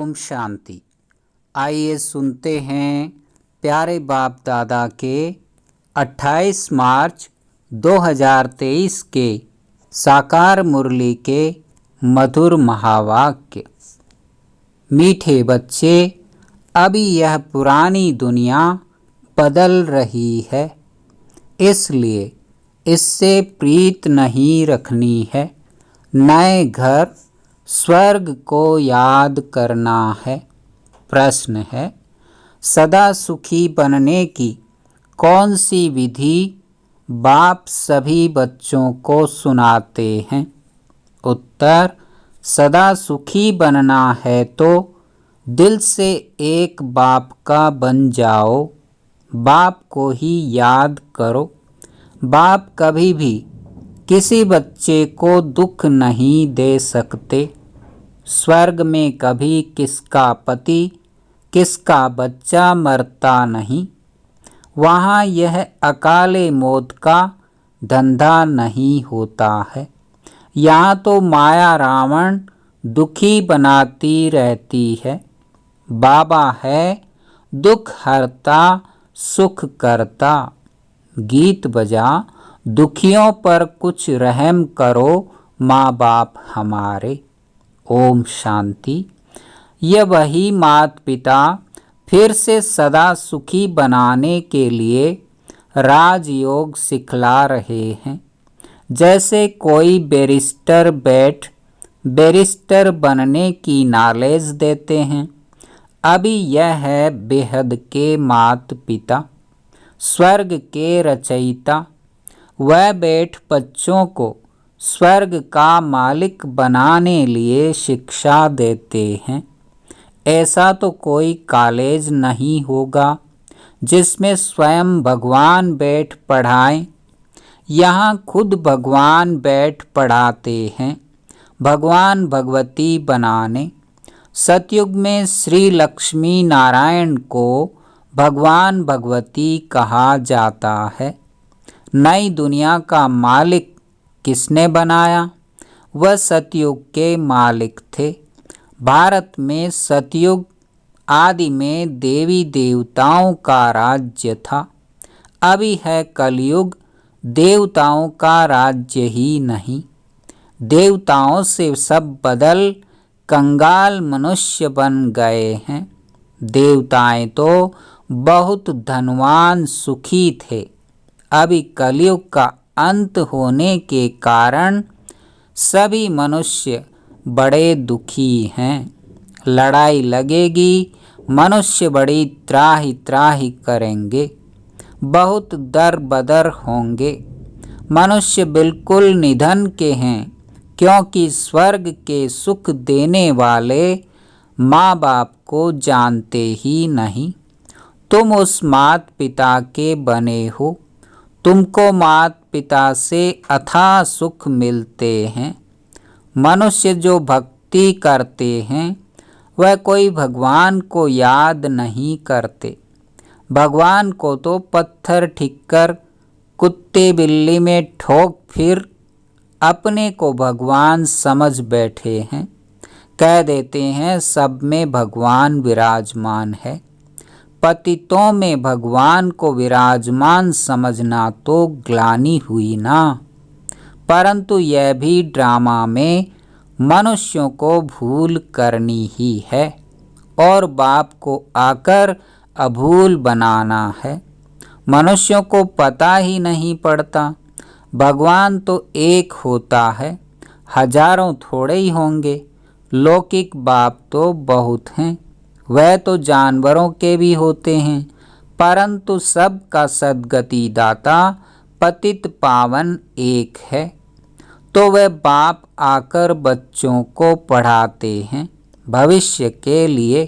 ओम शांति। आइए सुनते हैं प्यारे बाप दादा के 28 मार्च 2023 के साकार मुरली के मधुर महावाक्य। मीठे बच्चे, अभी यह पुरानी दुनिया बदल रही है, इसलिए इससे प्रीत नहीं रखनी है। नए घर स्वर्ग को याद करना है। प्रश्न है, सदा सुखी बनने की कौन सी विधि बाप सभी बच्चों को सुनाते हैं? उत्तर, सदा सुखी बनना है तो दिल से एक बाप का बन जाओ। बाप को ही याद करो। बाप कभी भी किसी बच्चे को दुख नहीं दे सकते। स्वर्ग में कभी किसका पति किसका बच्चा मरता नहीं। वहाँ यह अकाले मौत का धंधा नहीं होता है। यहाँ तो माया रावण दुखी बनाती रहती है। बाबा है दुख हरता सुख करता। गीत बजा, दुखियों पर कुछ रहम करो माँ बाप हमारे। ओम शांति। यह वही माता पिता फिर से सदा सुखी बनाने के लिए राजयोग सिखला रहे हैं। जैसे कोई बैरिस्टर बनने की नॉलेज देते हैं। अभी यह है बेहद के माता पिता, स्वर्ग के रचयिता। वह बैठ बच्चों को स्वर्ग का मालिक बनाने लिए शिक्षा देते हैं। ऐसा तो कोई कॉलेज नहीं होगा जिसमें स्वयं भगवान बैठ पढ़ाएं। यहाँ खुद भगवान बैठ पढ़ाते हैं, भगवान भगवती बनाने। सतयुग में श्री लक्ष्मी नारायण को भगवान भगवती कहा जाता है। नई दुनिया का मालिक किसने बनाया? वह सतयुग के मालिक थे। भारत में सतयुग आदि में देवी देवताओं का राज्य था। अभी है कलयुग, देवताओं का राज्य ही नहीं। देवताओं से सब बदल कंगाल मनुष्य बन गए हैं। देवताएं तो बहुत धनवान सुखी थे। अभी कलयुग का अंत होने के कारण सभी मनुष्य बड़े दुखी हैं। लड़ाई लगेगी, मनुष्य बड़ी त्राही त्राही करेंगे, बहुत दर बदर होंगे। मनुष्य बिल्कुल निधन के हैं, क्योंकि स्वर्ग के सुख देने वाले माँ बाप को जानते ही नहीं। तुम उस माता पिता के बने हो। तुमको माता पिता से अथाह सुख मिलते हैं। मनुष्य जो भक्ति करते हैं वह कोई भगवान को याद नहीं करते। भगवान को तो पत्थर ठिक्कर कुत्ते बिल्ली में ठोक फिर अपने को भगवान समझ बैठे हैं। कह देते हैं सब में भगवान विराजमान है। पतितों में भगवान को विराजमान समझना तो ग्लानि हुई ना। परंतु यह भी ड्रामा में मनुष्यों को भूल करनी ही है और बाप को आकर अभूल बनाना है। मनुष्यों को पता ही नहीं पड़ता। भगवान तो एक होता है, हजारों थोड़े ही होंगे। लौकिक बाप तो बहुत हैं। वह तो जानवरों के भी होते हैं, परंतु सबका सद्गति दाता पतित पावन एक है। तो वह बाप आकर बच्चों को पढ़ाते हैं, भविष्य के लिए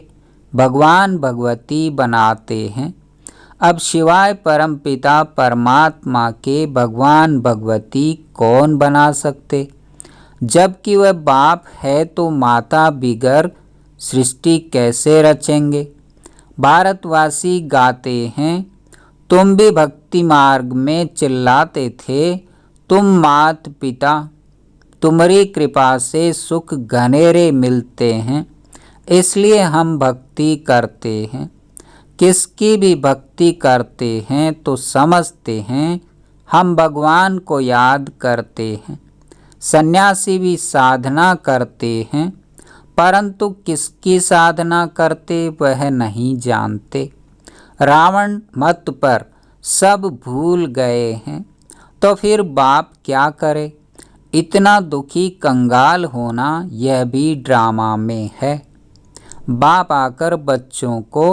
भगवान भगवती बनाते हैं। अब सिवाय परमपिता परमात्मा के भगवान भगवती कौन बना सकते? जबकि वह बाप है तो माता बिगर सृष्टि कैसे रचेंगे? भारतवासी गाते हैं, तुम भी भक्ति मार्ग में चिल्लाते थे, तुम मात पिता, तुम्हारी कृपा से सुख घनेरे मिलते हैं। इसलिए हम भक्ति करते हैं। किसकी भी भक्ति करते हैं तो समझते हैं हम भगवान को याद करते हैं। सन्यासी भी साधना करते हैं, परंतु किसकी साधना करते वह नहीं जानते। रावण मत पर सब भूल गए हैं, तो फिर बाप क्या करे। इतना दुखी कंगाल होना यह भी ड्रामा में है। बाप आकर बच्चों को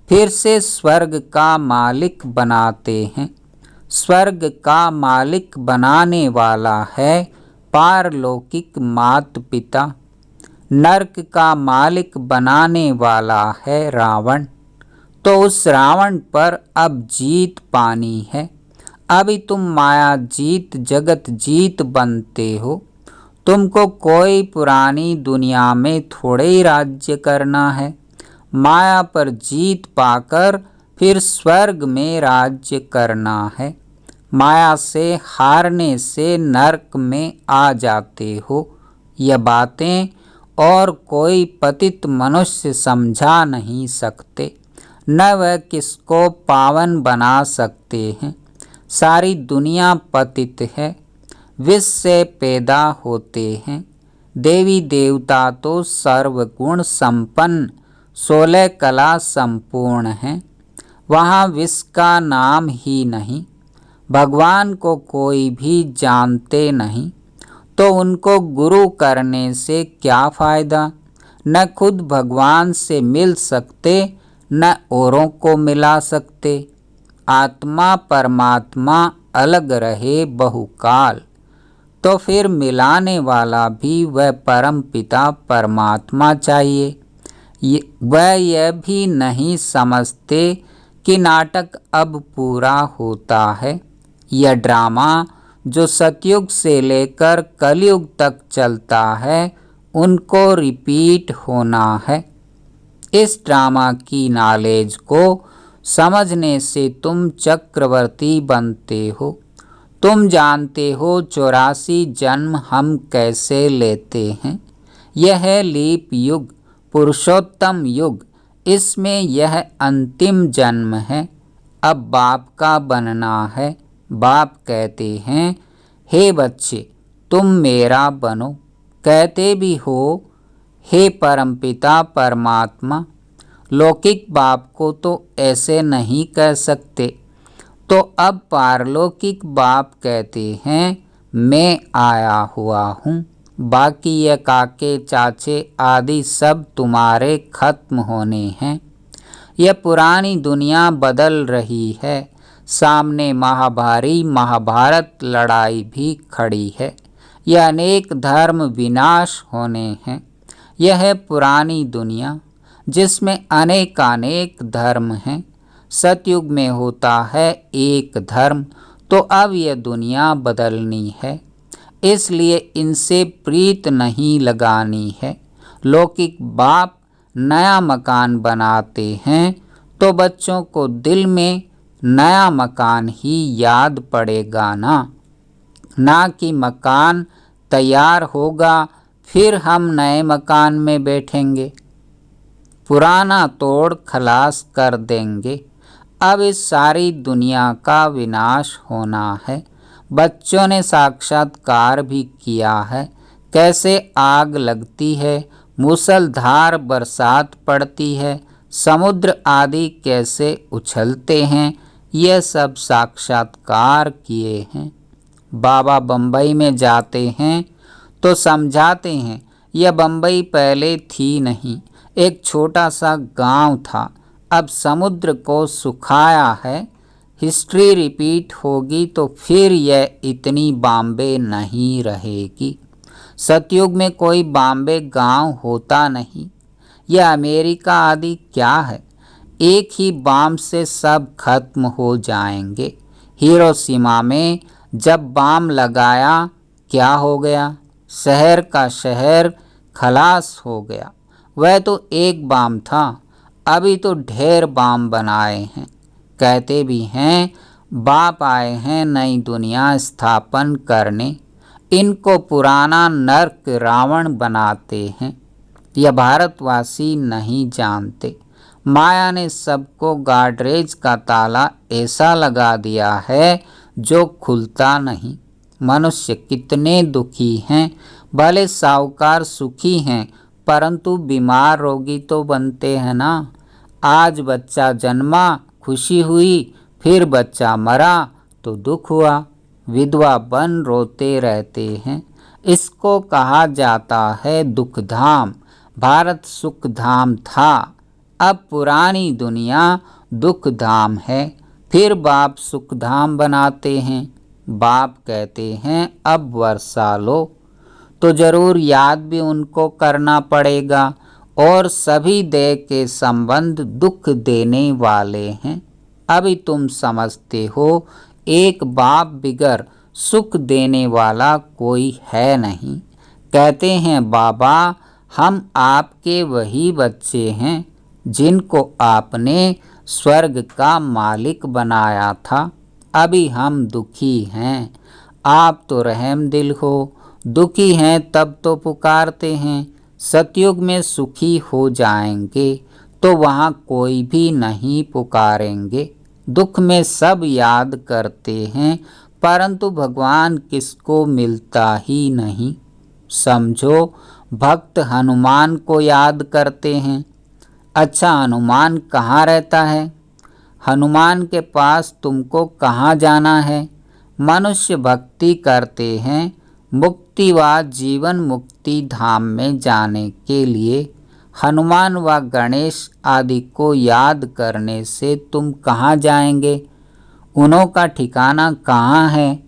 फिर से स्वर्ग का मालिक बनाते हैं। स्वर्ग का मालिक बनाने वाला है पारलौकिक मात पिता। नरक का मालिक बनाने वाला है रावण। तो उस रावण पर अब जीत पानी है। अभी तुम माया जीत जगत जीत बनते हो। तुमको कोई पुरानी दुनिया में थोड़े ही राज्य करना है। माया पर जीत पाकर फिर स्वर्ग में राज्य करना है। माया से हारने से नरक में आ जाते हो। यह बातें और कोई पतित मनुष्य समझा नहीं सकते, न वह किसको पावन बना सकते हैं। सारी दुनिया पतित है, विष से पैदा होते हैं। देवी देवता तो सर्वगुण संपन्न 16 कला संपूर्ण हैं। वहाँ विष का नाम ही नहीं। भगवान को कोई भी जानते नहीं, तो उनको गुरु करने से क्या फ़ायदा। न खुद भगवान से मिल सकते, न औरों को मिला सकते। आत्मा परमात्मा अलग रहे बहुकाल, तो फिर मिलाने वाला भी वह परम पिता परमात्मा चाहिए। वह यह भी नहीं समझते कि नाटक अब पूरा होता है। यह ड्रामा जो सतयुग से लेकर कलयुग तक चलता है, उनको रिपीट होना है। इस ड्रामा की नॉलेज को समझने से तुम चक्रवर्ती बनते हो। तुम जानते हो 84 जन्म हम कैसे लेते हैं। यह है लीप युग, पुरुषोत्तम युग। इसमें यह अंतिम जन्म है। अब बाप का बनना है। बाप कहते हैं, हे बच्चे तुम मेरा बनो। कहते भी हो, हे परमपिता परमात्मा। लौकिक बाप को तो ऐसे नहीं कह सकते, तो अब पारलौकिक बाप कहते हैं, मैं आया हुआ हूँ। बाकी ये काके चाचे आदि सब तुम्हारे खत्म होने हैं। यह पुरानी दुनिया बदल रही है। सामने महाभारी महाभारत लड़ाई भी खड़ी है। यह अनेक धर्म विनाश होने हैं। यह है पुरानी दुनिया जिसमें अनेकानेक धर्म हैं। सतयुग में होता है एक धर्म, तो अब यह दुनिया बदलनी है। इसलिए इनसे प्रीत नहीं लगानी है। लौकिक बाप नया मकान बनाते हैं तो बच्चों को दिल में नया मकान ही याद पड़ेगा ना कि मकान तैयार होगा फिर हम नए मकान में बैठेंगे, पुराना तोड़ खलास कर देंगे। अब इस सारी दुनिया का विनाश होना है। बच्चों ने साक्षात्कार भी किया है, कैसे आग लगती है, मूसलधार बरसात पड़ती है, समुद्र आदि कैसे उछलते हैं, यह सब साक्षात्कार किए हैं। बाबा बम्बई में जाते हैं तो समझाते हैं, यह बम्बई पहले थी नहीं, एक छोटा सा गांव था। अब समुद्र को सुखाया है। हिस्ट्री रिपीट होगी तो फिर यह इतनी बॉम्बे नहीं रहेगी। सतयुग में कोई बॉम्बे गांव होता नहीं। यह अमेरिका आदि क्या है, एक ही बम से सब खत्म हो जाएंगे। हिरोशिमा में जब बम लगाया क्या हो गया, शहर का शहर खलास हो गया। वह तो एक बम था, अभी तो ढेर बम बनाए हैं। कहते भी हैं बाप आए हैं नई दुनिया स्थापन करने। इनको पुराना नर्क रावण बनाते हैं। यह भारतवासी नहीं जानते। माया ने सबको गाडरेज का ताला ऐसा लगा दिया है जो खुलता नहीं। मनुष्य कितने दुखी हैं। भले साहूकार सुखी हैं, परंतु बीमार रोगी तो बनते हैं ना। आज बच्चा जन्मा, खुशी हुई, फिर बच्चा मरा तो दुख हुआ। विधवा बन रोते रहते हैं। इसको कहा जाता है दुख धाम। भारत सुख धाम था, अब पुरानी दुनिया दुख धाम है। फिर बाप सुख धाम बनाते हैं। बाप कहते हैं अब वर्षा लो, तो जरूर याद भी उनको करना पड़ेगा। और सभी देह के संबंध दुख देने वाले हैं। अभी तुम समझते हो एक बाप बिगर सुख देने वाला कोई है नहीं। कहते हैं बाबा हम आपके वही बच्चे हैं जिनको आपने स्वर्ग का मालिक बनाया था। अभी हम दुखी हैं, आप तो रहम दिल हो। दुखी हैं तब तो पुकारते हैं। सतयुग में सुखी हो जाएंगे तो वहाँ कोई भी नहीं पुकारेंगे। दुख में सब याद करते हैं, परंतु भगवान किसको मिलता ही नहीं। समझो भक्त हनुमान को याद करते हैं। अच्छा, हनुमान कहाँ रहता है? हनुमान के पास तुमको कहाँ जाना है? मनुष्य भक्ति करते हैं मुक्ति व जीवन मुक्ति धाम में जाने के लिए। हनुमान व गणेश आदि को याद करने से तुम कहाँ जाएंगे? उन्हों का ठिकाना कहाँ है?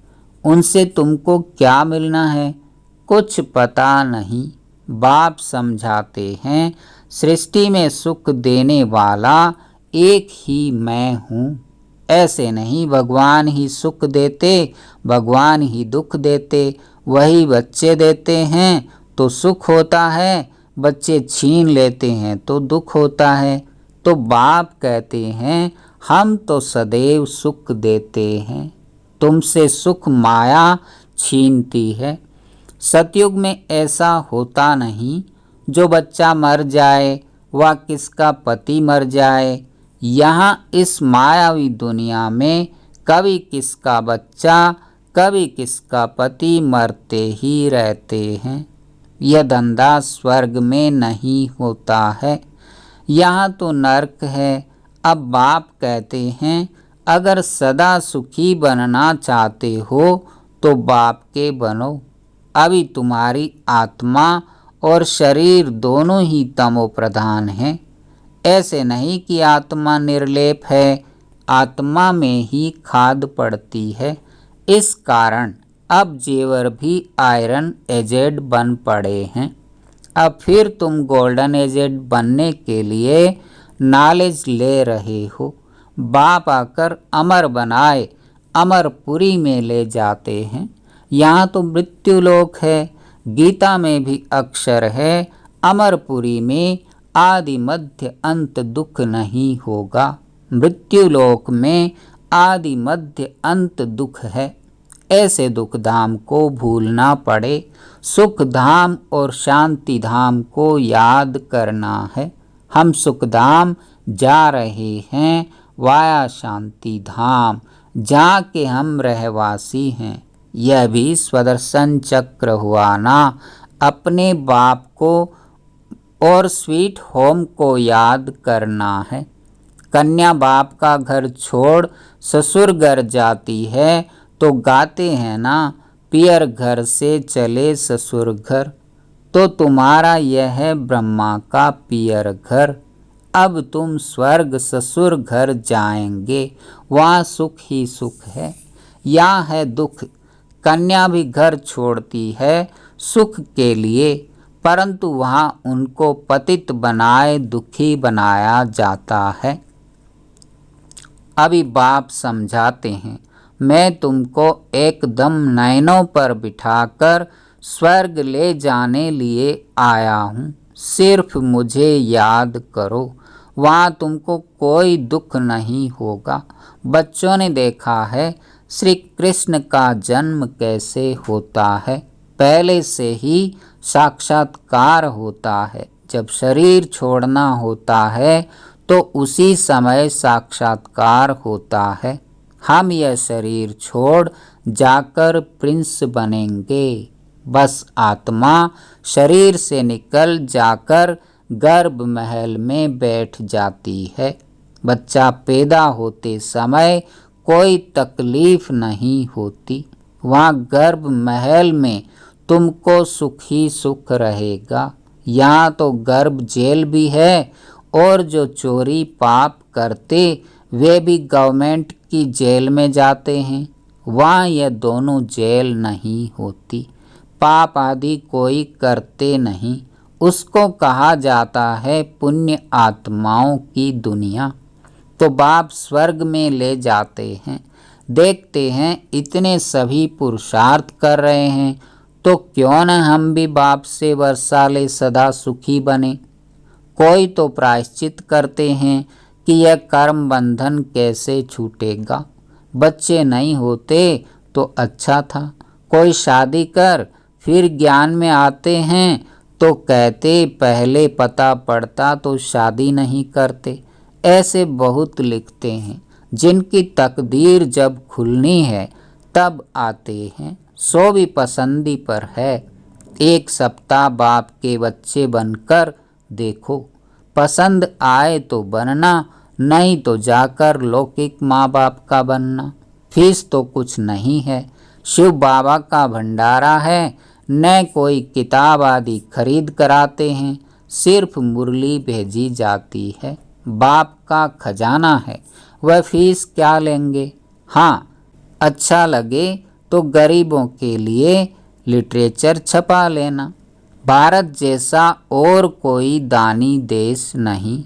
उनसे तुमको क्या मिलना है? कुछ पता नहीं। बाप समझाते हैं सृष्टि में सुख देने वाला एक ही मैं हूँ। ऐसे नहीं भगवान ही सुख देते, भगवान ही दुख देते। वही बच्चे देते हैं तो सुख होता है, बच्चे छीन लेते हैं तो दुख होता है। तो बाप कहते हैं हम तो सदैव सुख देते हैं, तुमसे सुख माया छीनती है। सतयुग में ऐसा होता नहीं जो बच्चा मर जाए व किसका पति मर जाए। यहाँ इस मायावी दुनिया में कभी किसका बच्चा, कभी किसका पति मरते ही रहते हैं। यह धंधा स्वर्ग में नहीं होता है, यहाँ तो नरक है। अब बाप कहते हैं अगर सदा सुखी बनना चाहते हो तो बाप के बनो। अभी तुम्हारी आत्मा और शरीर दोनों ही तमो प्रधान हैं। ऐसे नहीं कि आत्मा निर्लेप है, आत्मा में ही खाद पड़ती है। इस कारण अब जेवर भी आयरन एजेड बन पड़े हैं। अब फिर तुम गोल्डन एजेड बनने के लिए नॉलेज ले रहे हो। बाप आकर अमर बनाए अमरपुरी में ले जाते हैं। यहाँ तो मृत्यु लोक है। गीता में भी अक्षर है अमरपुरी में आदि मध्य अंत दुख नहीं होगा। मृत्यु लोक में आदि मध्य अंत दुख है। ऐसे दुख धाम को भूलना पड़े, सुख धाम और शांति धाम को याद करना है। हम सुख धाम जा रहे हैं वाया शांति धाम, जहाँ के हम रहवासी हैं। यह भी स्वदर्शन चक्र हुआ ना। अपने बाप को और स्वीट होम को याद करना है। कन्या बाप का घर छोड़ ससुर घर जाती है तो गाते हैं ना, पियर घर से चले ससुर घर। तो तुम्हारा यह है ब्रह्मा का पियर घर। अब तुम स्वर्ग ससुर घर जाएंगे, वहाँ सुख ही सुख है। यहाँ है दुख। कन्या भी घर छोड़ती है सुख के लिए, परंतु वहाँ उनको पतित बनाए दुखी बनाया जाता है। अभी बाप समझाते हैं मैं तुमको एकदम नैनों पर बिठाकर स्वर्ग ले जाने लिए आया हूँ। सिर्फ मुझे याद करो, वहाँ तुमको कोई दुख नहीं होगा। बच्चों ने देखा है श्री कृष्ण का जन्म कैसे होता है। पहले से ही साक्षात्कार होता है। जब शरीर छोड़ना होता है तो उसी समय साक्षात्कार होता है। हम यह शरीर छोड़ जाकर प्रिंस बनेंगे। बस आत्मा शरीर से निकल जाकर गर्भ महल में बैठ जाती है। बच्चा पैदा होते समय कोई तकलीफ नहीं होती। वहाँ गर्भ महल में तुमको सुख ही सुख रहेगा। यहाँ तो गर्भ जेल भी है, और जो चोरी पाप करते वे भी गवर्नमेंट की जेल में जाते हैं। वहाँ यह दोनों जेल नहीं होती। पाप आदि कोई करते नहीं, उसको कहा जाता है पुण्य आत्माओं की दुनिया। तो बाप स्वर्ग में ले जाते हैं। देखते हैं इतने सभी पुरुषार्थ कर रहे हैं, तो क्यों न हम भी बाप से वर्षा ले सदा सुखी बने। कोई तो प्रायश्चित करते हैं कि यह कर्म बंधन कैसे छूटेगा। बच्चे नहीं होते तो अच्छा था। कोई शादी कर, फिर ज्ञान में आते हैं तो कहते पहले पता पड़ता तो शादी नहीं करते। ऐसे बहुत लिखते हैं। जिनकी तकदीर जब खुलनी है तब आते हैं। सो भी पसंदी पर है। एक सप्ताह बाप के बच्चे बनकर देखो। पसंद आए तो बनना, नहीं तो जाकर लौकिक माँ बाप का बनना। फीस तो कुछ नहीं है। शिव बाबा का भंडारा है। न कोई किताब आदि खरीद कराते हैं, सिर्फ मुरली भेजी जाती है। बाप का खजाना है, वह फीस क्या लेंगे। हाँ, अच्छा लगे तो गरीबों के लिए लिटरेचर छपा लेना। भारत जैसा और कोई दानी देश नहीं।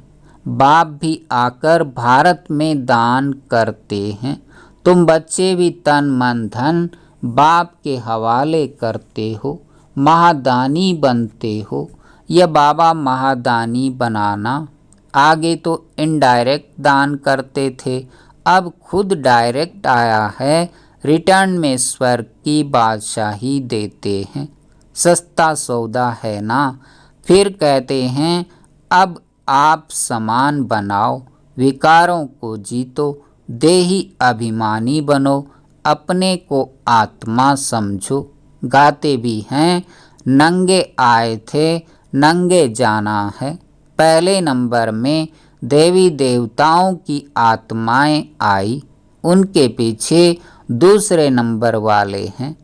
बाप भी आकर भारत में दान करते हैं। तुम बच्चे भी तन मन धन बाप के हवाले करते हो, महादानी बनते हो। यह बाबा महादानी बनाना। आगे तो इनडायरेक्ट दान करते थे, अब खुद डायरेक्ट आया है। रिटर्न में स्वर्ग की बादशाही देते हैं। सस्ता सौदा है ना। फिर कहते हैं अब आप समान बनाओ, विकारों को जीतो, देही अभिमानी बनो, अपने को आत्मा समझो। गाते भी हैं नंगे आए थे नंगे जाना है। पहले नंबर में देवी देवताओं की आत्माएं आई, उनके पीछे दूसरे नंबर वाले हैं।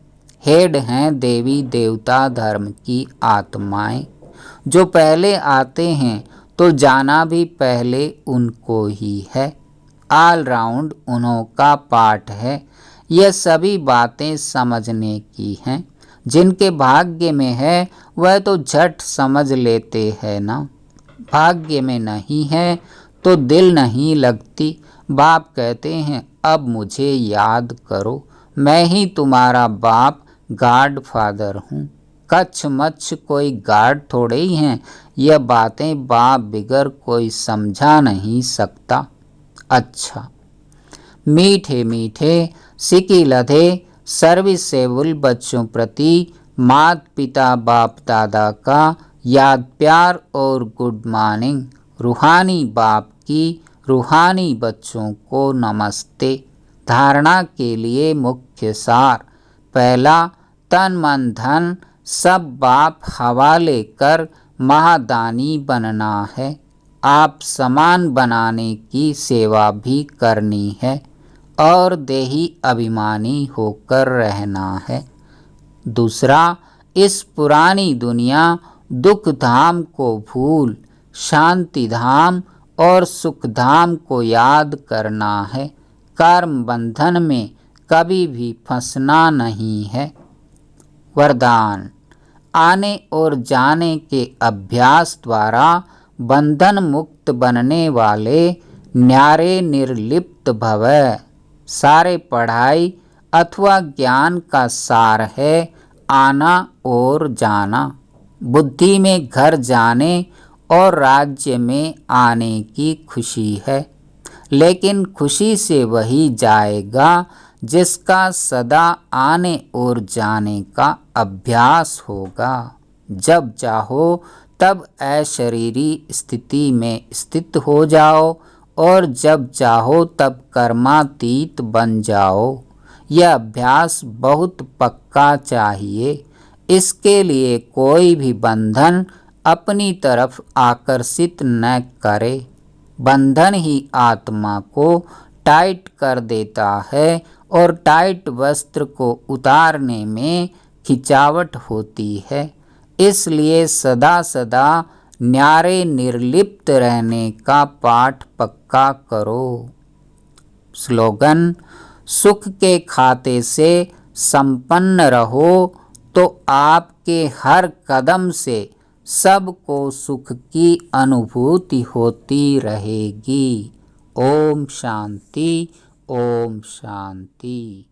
हेड हैं देवी देवता धर्म की आत्माएं। जो पहले आते हैं तो जाना भी पहले उनको ही है। ऑल राउंड उन्हों का पाठ है। यह सभी बातें समझने की हैं। जिनके भाग्य में है वह तो झट समझ लेते हैं ना। भाग्य में नहीं है तो दिल नहीं लगती। बाप कहते हैं अब मुझे याद करो, मैं ही तुम्हारा बाप गॉड फादर हूँ। कच्छ मच्छ कोई गार्ड थोड़े ही हैं। यह बातें बाप बिगर कोई समझा नहीं सकता। अच्छा, मीठे मीठे सिकी लधे सर्विसेबल बच्चों प्रति माता पिता बाप दादा का याद प्यार और गुड मॉर्निंग। रूहानी बाप की रूहानी बच्चों को नमस्ते। धारणा के लिए मुख्य सार। पहला, तन मन धन सब बाप हवाले कर महादानी बनना है। आप समान बनाने की सेवा भी करनी है और देही अभिमानी होकर रहना है। दूसरा, इस पुरानी दुनिया दुख धाम को भूल शांति धाम और सुख धाम को याद करना है। कर्म बंधन में कभी भी फंसना नहीं है। वरदान, आने और जाने के अभ्यास द्वारा बंधन मुक्त बनने वाले न्यारे निर्लिप्त भव। सारे पढ़ाई अथवा ज्ञान का सार है आना और जाना। बुद्धि में घर जाने और राज्य में आने की खुशी है, लेकिन खुशी से वही जाएगा जिसका सदा आने और जाने का अभ्यास होगा। जब चाहो तब अशरीरी स्थिति में स्थित हो जाओ और जब चाहो तब कर्मातीत बन जाओ। यह अभ्यास बहुत पक्का चाहिए। इसके लिए कोई भी बंधन अपनी तरफ आकर्षित न करे। बंधन ही आत्मा को टाइट कर देता है और टाइट वस्त्र को उतारने में खिंचावट होती है। इसलिए सदा सदा न्यारे निर्लिप्त रहने का पाठ पक्का करो। स्लोगन: सुख के खाते से संपन्न रहो तो आपके हर कदम से सबको सुख की अनुभूति होती रहेगी। ओम शांति, ओम शांति।